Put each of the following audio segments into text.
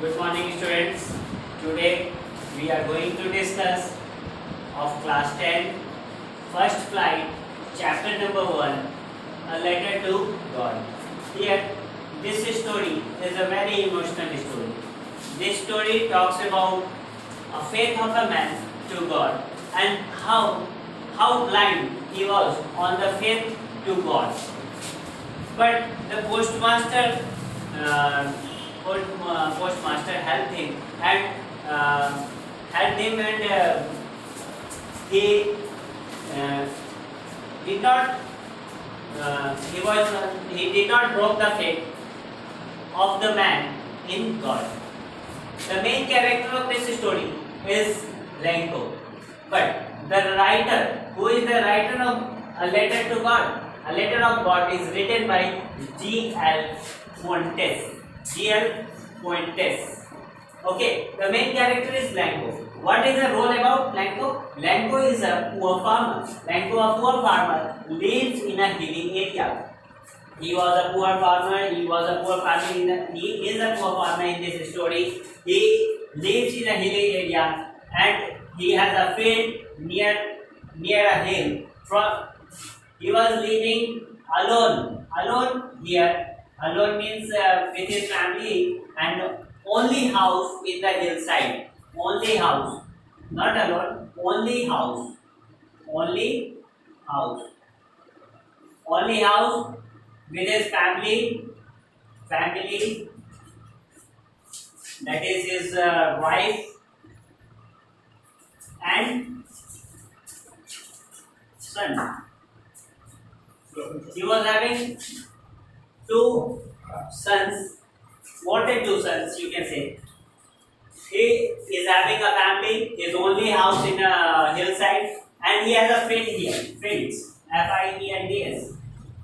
Good morning, students. Today we are going to discuss of class 10 first flight chapter number 1, a letter to God. Here this story is a very emotional story. This story talks about a faith of a man to God and how blind he was on the faith to God. But the postmaster helped him and he did not he did not broke the faith of the man in God. The main character of this story is Lenko, but the writer, who is the writer of a letter to God, a letter of God, is written by G.L. Fuentes. G.L. Fuentes. Okay, the main character is Lenko. What is the role about Lenko? Lenko is a poor farmer. Lenko, a poor farmer, lives in a hilly area. He was a poor farmer. He is a poor farmer in this story. He lives in a hilly area and he has a field near a hill. He was living alone. Alone here. Alone means with his family and only house in the hillside. Only house. Not alone. Only house. Only house. Only house with his family. Family. That is his wife and son. He was having two sons, more than two sons, you can say. He is having a family, his only house in a hillside, and he has a field here, fields, F-I-E-L-D-S.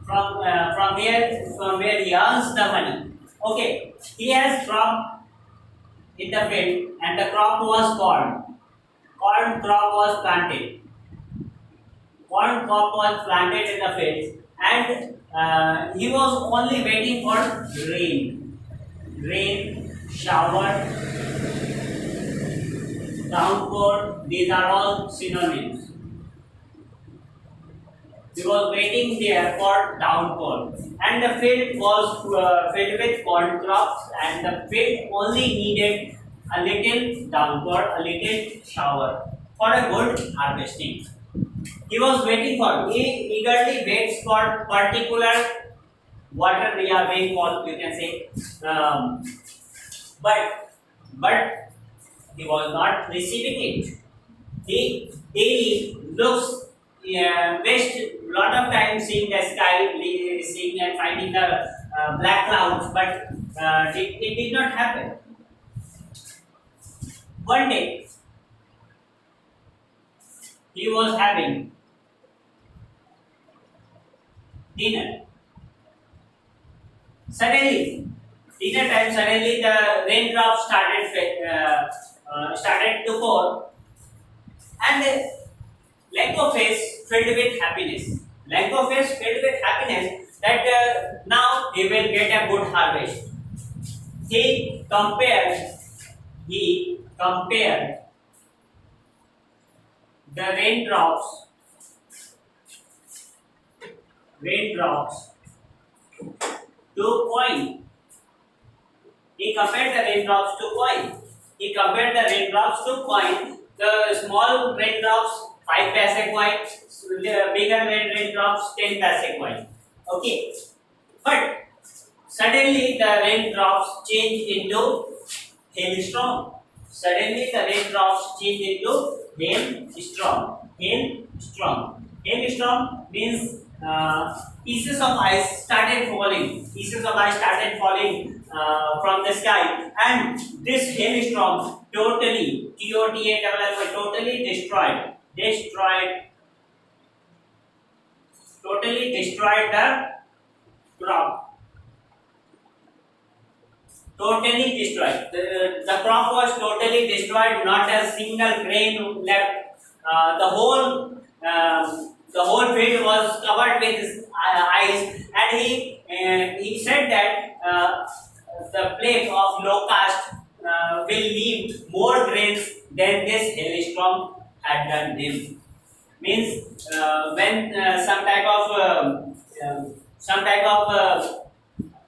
From where he earns the money. Okay, he has crop in the field, and the crop was corn. Corn crop was planted. Corn crop was planted in the fields, and he was only waiting for rain, shower, downpour. These are all synonyms. He was waiting there for downpour, and the field was filled with corn crops, and the field only needed a little downpour, a little shower for a good harvesting. He was waiting for, he eagerly waits for particular water rainfall, you can say, but he was not receiving it. He daily looks, waste lot of time seeing the sky, seeing and finding the black clouds, but it did not happen. One day, he was having dinner. Suddenly, dinner time, suddenly the raindrops started to pour, and Lenko face filled with happiness. Lenko face filled with happiness that now he will get a good harvest. He compared the raindrops to coin. He compared the raindrops to coin. He compared the raindrops to coin. The small raindrops 5 paise coin, the bigger raindrops 10 paise coin. Okay, but suddenly the raindrops change into hailstorm. Suddenly the raindrops change into hailstorm. Hailstorm means pieces of ice started falling. Pieces of ice started falling from the sky, and this hailstorm totally destroyed the crop. Totally destroyed. The crop was totally destroyed. Not a single grain left. The whole field was covered with ice, and he said that the plague of locust will leave more grains than this hailstorm had done him. Means when some type of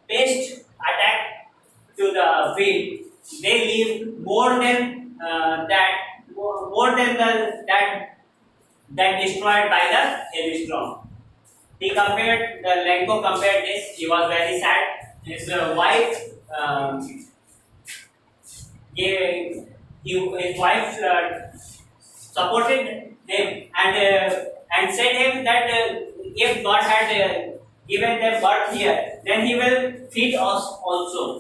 pest attack to the field, they leave more than more than that destroyed by the hailstorm. Lenko compared this. He was very sad. His wife gave his wife supported him and said him that if God had given them birth here, then He will feed us also.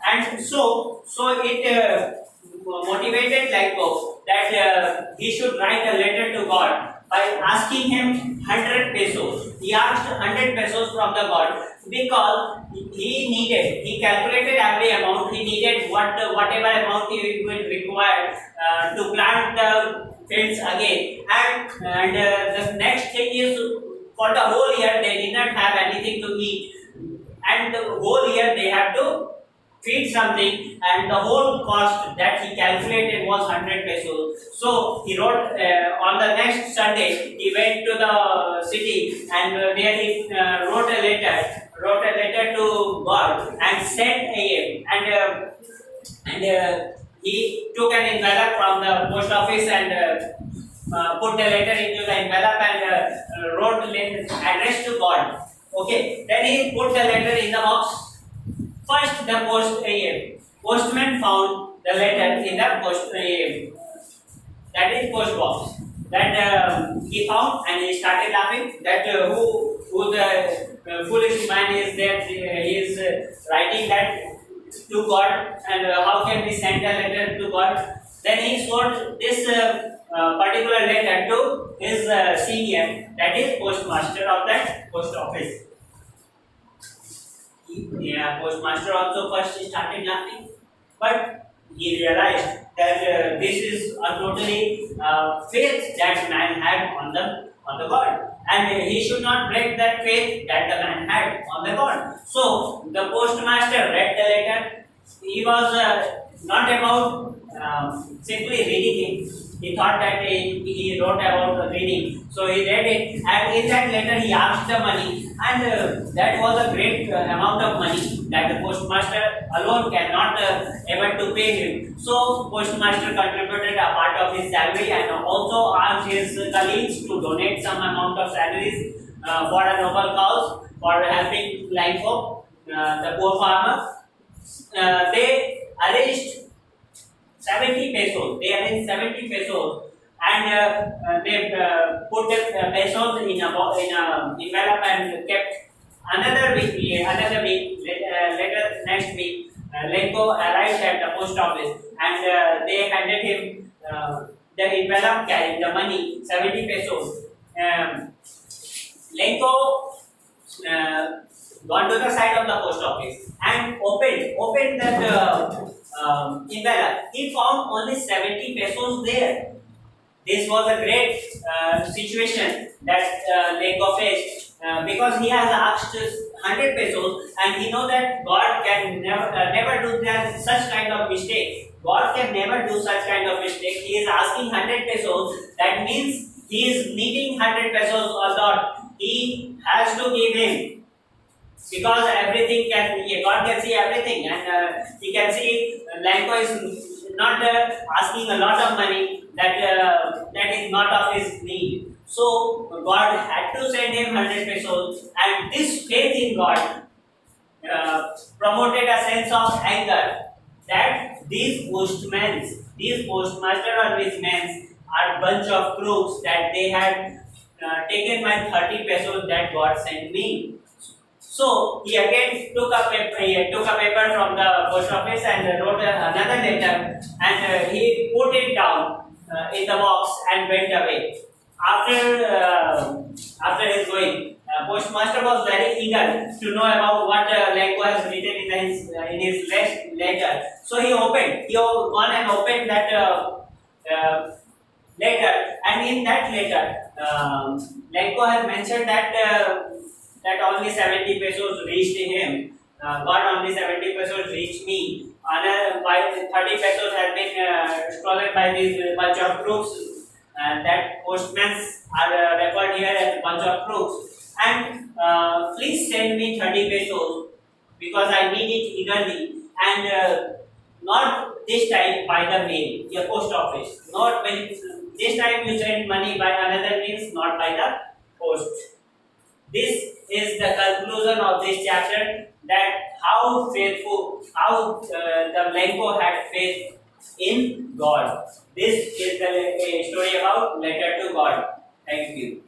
And so it motivated Lenko that he should write a letter to God by asking him 100 pesos. He asked 100 pesos from the God because he calculated every amount, he needed whatever amount he will require to plant the fields again. And the next thing is, for the whole year they did not have anything to eat, and the whole year they have to feed something, and the whole cost that he calculated was 100 pesos. So he wrote on the next Sunday, he went to the city, and there he wrote a letter to God and sent he took an envelope from the post office and put the letter into the envelope and wrote address to God. Okay, then he put the letter in the box. First, the postman found the letter in the that is post box. That he found, and he started laughing. That who the foolish man is that he is writing that to God, and how can we send a letter to God? Then he showed this particular letter to his senior, that is postmaster of that post office. Postmaster also first started laughing, but he realized that this is a totally faith that man had on the God, and he should not break that faith that the man had on the God. So the postmaster read the letter. He was not about simply reading it. He thought that he wrote about reading. So he read it, and in that letter he asked the money, and that was a great amount of money that the postmaster alone cannot able to pay him. So postmaster contributed a part of his salary and also asked his colleagues to donate some amount of salaries for a noble cause, for helping Lanko, the poor farmer. They arranged 70 pesos. They arranged 70 pesos, and they put the pesos in a envelope and kept. Another week, later next week, Lenko arrived at the post office, and they handed him the envelope carrying the money, 70 pesos. Lenko gone to the side of the post office and opened that envelope. He found only 70 pesos there. This was a great situation that Lenko faced. Because he has asked 100 pesos, and he knows that God can never do such kind of mistake. God can never do such kind of mistake. He is asking 100 pesos. That means he is needing 100 pesos or not. He has to give him, because everything God can see everything, and he can see Lanko is not asking a lot of money that is not of his need. So God had to send him 100 pesos, and this faith in God promoted a sense of anger that these postmaster or these men are bunch of crooks, that they had taken my 30 pesos that God sent me. So he again took a paper from the post office and wrote another letter, and he put it down in the box and went away. After his going, postmaster was very eager to know about what Lanko has written in his letter. So he gone and opened that letter, and in that letter, Lanko has mentioned that only 70 pesos reached him. God, only 70 pesos reached me, by 30 pesos had been stolen by these bunch of crooks. That postmen are referred here as bunch of crooks. And please send me 30 pesos because I need it eagerly. And not this time by the mail, your post office. Not when this time you send money by another means, not by the post. This is the conclusion of this chapter, that how faithful, how the Blanco had faith in God. This is the story about letter to God. Thank you.